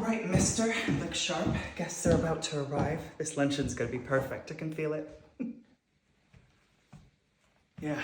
right, mister. Look sharp. Guests are about to arrive. This luncheon's gonna be perfect. I can feel it. Yeah.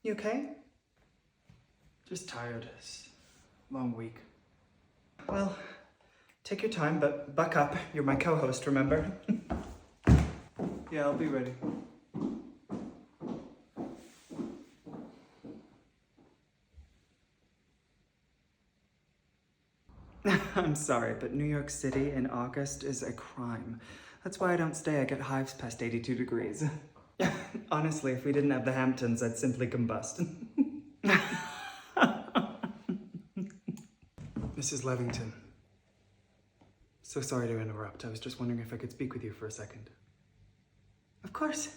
You okay? Just tired. It's a long week. Well, take your time, but buck up. You're my co-host, remember? Yeah, I'll be ready. I'm sorry, but New York City in August is a crime. That's why I don't stay. I get hives past 82 degrees. Honestly, if we didn't have the Hamptons, I'd simply combust. Mrs. Levington. So sorry to interrupt. I was just wondering if I could speak with you for a second. Of course.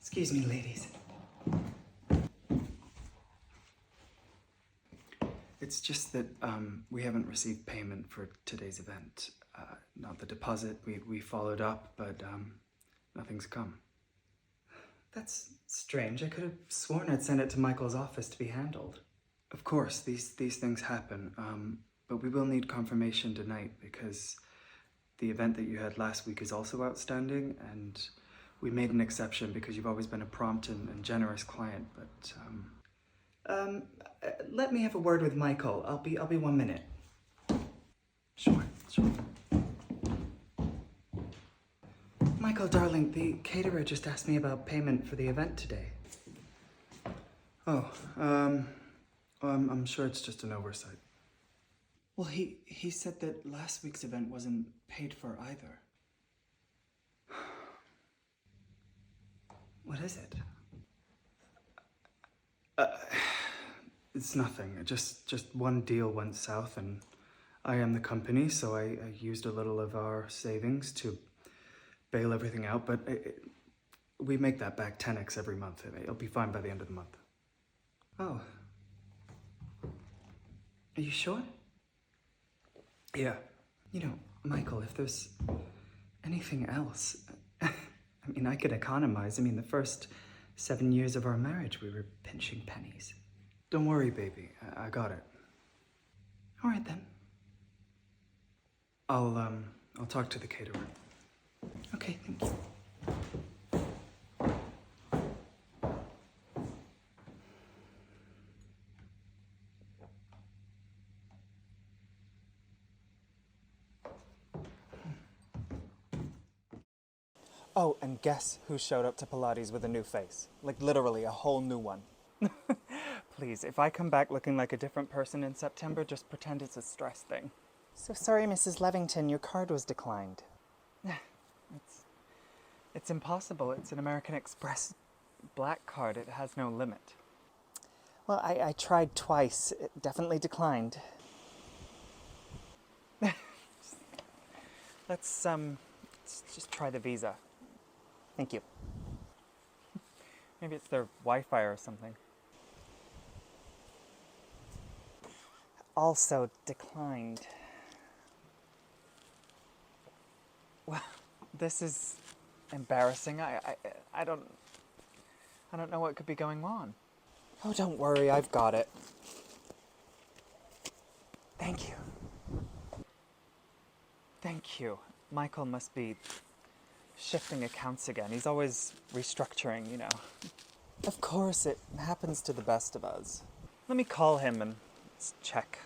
Excuse me, ladies. It's just that we haven't received payment for today's event. Not the deposit. We followed up, but nothing's come. That's strange. I could have sworn I'd sent it to Michael's office to be handled. Of course, these things happen, but we will need confirmation tonight because the event that you had last week is also outstanding, and we made an exception because you've always been a prompt and generous client, but let me have a word with Michael. I'll be 1 minute. Sure. Michael, darling, the caterer just asked me about payment for the event today. Oh, I'm sure it's just an oversight. Well, he said that last week's event wasn't paid for either. What is it? It's nothing. Just one deal went south, and I am the company, so I used a little of our savings to bail everything out, but we make that back 10x every month. It'll be fine by the end of the month. Oh. Are you sure? Yeah. You know, Michael, if there's anything else, I mean, I could economize. I mean, the first 7 years of our marriage, we were pinching pennies. Don't worry, baby. I got it. All right, then. I'll talk to the caterer. Okay, thank you. Oh, and guess who showed up to Pilates with a new face? Like literally a whole new one. Please, if I come back looking like a different person in September, just pretend it's a stress thing. So sorry, Mrs. Levington, your card was declined. It's impossible. It's an American Express black card. It has no limit. Well, I tried twice. It definitely declined. Let's just try the Visa. Thank you. Maybe it's their Wi-Fi or something. Also declined. Well, this is embarrassing. I don't know what could be going on. Oh, don't worry, I've got it. Thank you. Thank you. Michael must be shifting accounts again. He's always restructuring, you know. Of course, it happens to the best of us. Let me call him and let's check.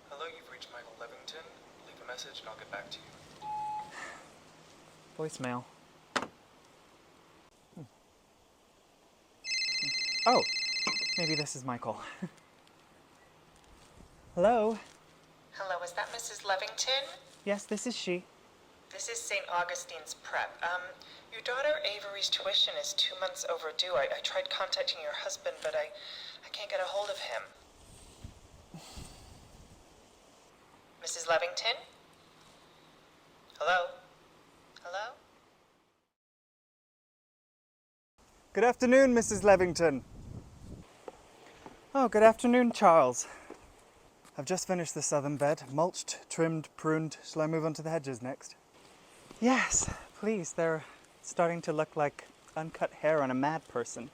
Hello, you've reached Michael Levington. Leave a message and I'll get back to you. Voicemail. Oh, maybe this is Michael. Hello? Hello, is that Mrs. Levington? Yes, this is she. This is St. Augustine's Prep. Your daughter Avery's tuition is 2 months overdue. I tried contacting your husband, but I can't get a hold of him. Mrs. Levington? Hello? Hello? Good afternoon, Mrs. Levington. Oh, good afternoon, Charles. I've just finished the southern bed, mulched, trimmed, pruned. Shall I move on to the hedges next? Yes, please. They're starting to look like uncut hair on a mad person.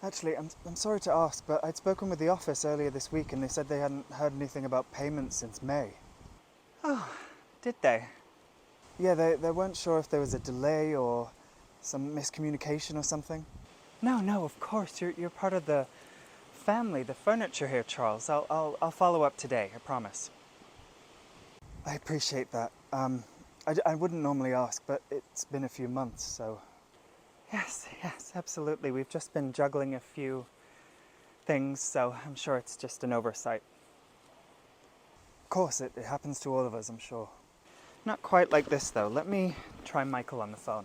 Actually, I'm sorry to ask, but I'd spoken with the office earlier this week and they said they hadn't heard anything about payments since May. Oh, did they? Yeah, they weren't sure if there was a delay or some miscommunication or something. No, of course. You're part of the family, the furniture here, Charles. I'll follow up today, I promise. I appreciate that. I wouldn't normally ask, but it's been a few months, so... Yes, absolutely. We've just been juggling a few things, so I'm sure it's just an oversight. Of course, it happens to all of us, I'm sure. Not quite like this, though. Let me try Michael on the phone.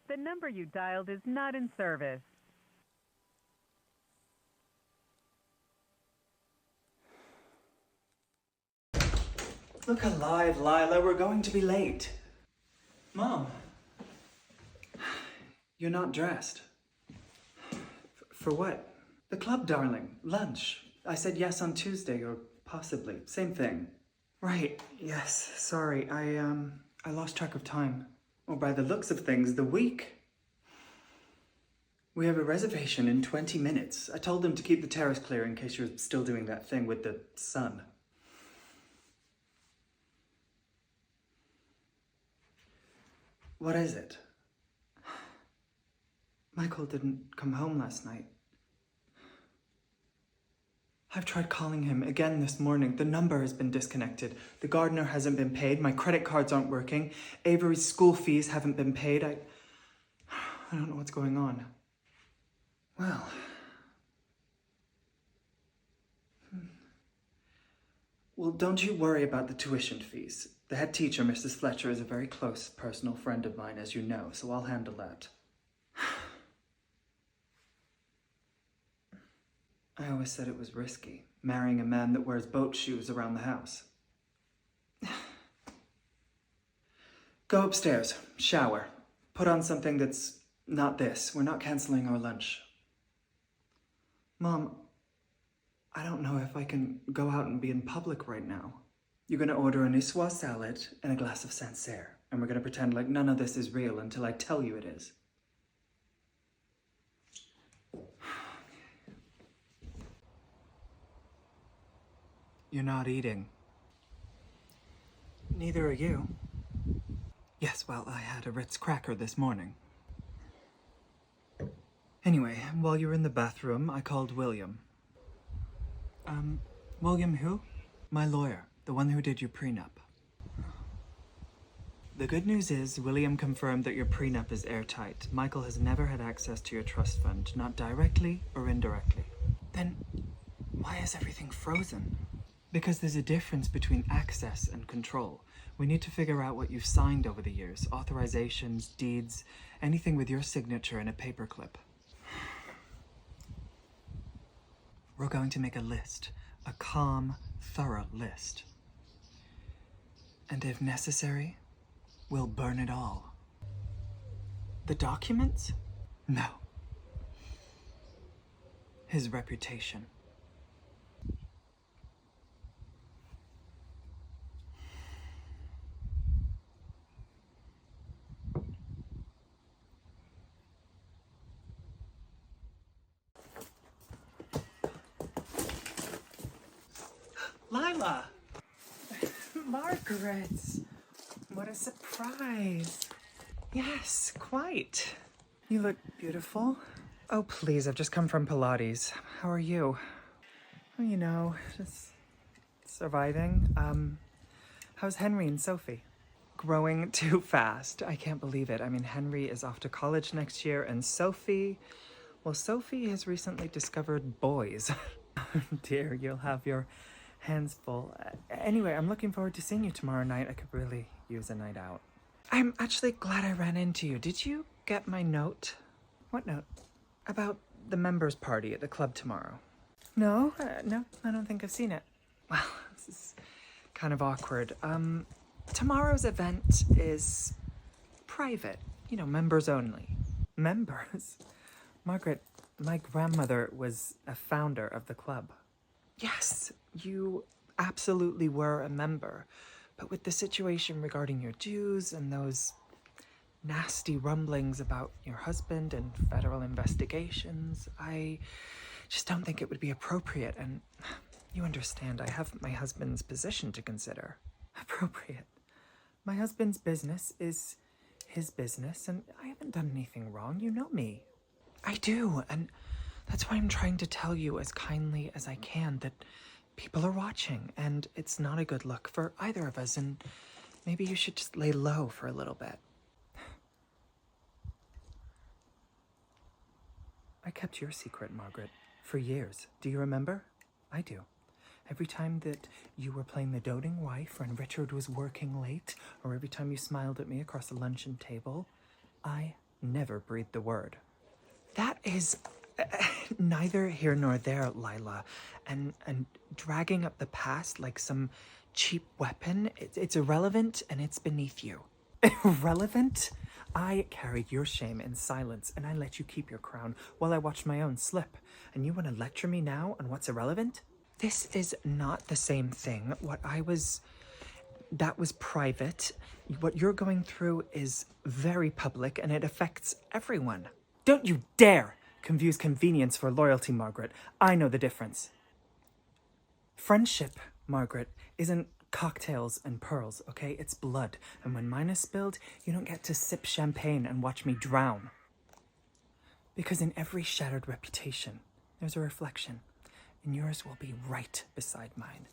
The number you dialed is not in service. Look alive, Lila. We're going to be late. Mom. You're not dressed. For what? The club, darling. Lunch. I said yes on Tuesday, or possibly. Same thing. Right. Yes. Sorry. I lost track of time. Or by the looks of things, the week. We have a reservation in 20 minutes. I told them to keep the terrace clear in case you're still doing that thing with the sun. What is it? Michael didn't come home last night. I've tried calling him again this morning. The number has been disconnected. The gardener hasn't been paid. My credit cards aren't working. Avery's school fees haven't been paid. I don't know what's going on. Well... Well, don't you worry about the tuition fees. The head teacher, Mrs. Fletcher, is a very close personal friend of mine, as you know, so I'll handle that. I always said it was risky, marrying a man that wears boat shoes around the house. Go upstairs, shower, put on something that's not this. We're not canceling our lunch. Mom, I don't know if I can go out and be in public right now. You're gonna order a niçoise salad and a glass of Sancerre, and we're gonna pretend like none of this is real until I tell you it is. You're not eating. Neither are you. Yes, well, I had a Ritz cracker this morning. Anyway, while you were in the bathroom, I called William. William who? My lawyer, the one who did your prenup. The good news is, William confirmed that your prenup is airtight. Michael has never had access to your trust fund, not directly or indirectly. Then, why is everything frozen? Because there's a difference between access and control. We need to figure out what you've signed over the years. Authorizations, deeds, anything with your signature and a paperclip. We're going to make a list. A calm, thorough list. And if necessary, we'll burn it all. The documents? No. His reputation. Lila! Margaret! What a surprise! Yes, quite. You look beautiful. Oh, please, I've just come from Pilates. How are you? Oh, you know, just surviving. How's Henry and Sophie? Growing too fast. I can't believe it. I mean, Henry is off to college next year, and Sophie... Well, Sophie has recently discovered boys. Dear, you'll have your hands full. Anyway, I'm looking forward to seeing you tomorrow night. I could really use a night out. I'm actually glad I ran into you. Did you get my note? What note? About the members' party at the club tomorrow. No, I don't think I've seen it. Well, this is kind of awkward. Tomorrow's event is private. You know, members only. Members? Margaret, my grandmother was a founder of the club. Yes, you absolutely were a member. But with the situation regarding your dues and those nasty rumblings about your husband and federal investigations, I just don't think it would be appropriate. And you understand, I have my husband's position to consider. Appropriate. My husband's business is his business, and I haven't done anything wrong. You know me. I do, and that's why I'm trying to tell you as kindly as I can that people are watching, and it's not a good look for either of us, and maybe you should just lay low for a little bit. I kept your secret, Margaret, for years. Do you remember? I do. Every time that you were playing the doting wife when Richard was working late, or every time you smiled at me across the luncheon table, I never breathed a word. That is neither here nor there, Lila. And dragging up the past like some cheap weapon, it's irrelevant and it's beneath you. Irrelevant? I carried your shame in silence, and I let you keep your crown while I watched my own slip. And you want to lecture me now on what's irrelevant? This is not the same thing. That was private. What you're going through is very public, and it affects everyone. Don't you dare confuse convenience for loyalty, Margaret. I know the difference. Friendship, Margaret, isn't cocktails and pearls, okay? It's blood. And when mine is spilled, you don't get to sip champagne and watch me drown. Because in every shattered reputation, there's a reflection. And yours will be right beside mine.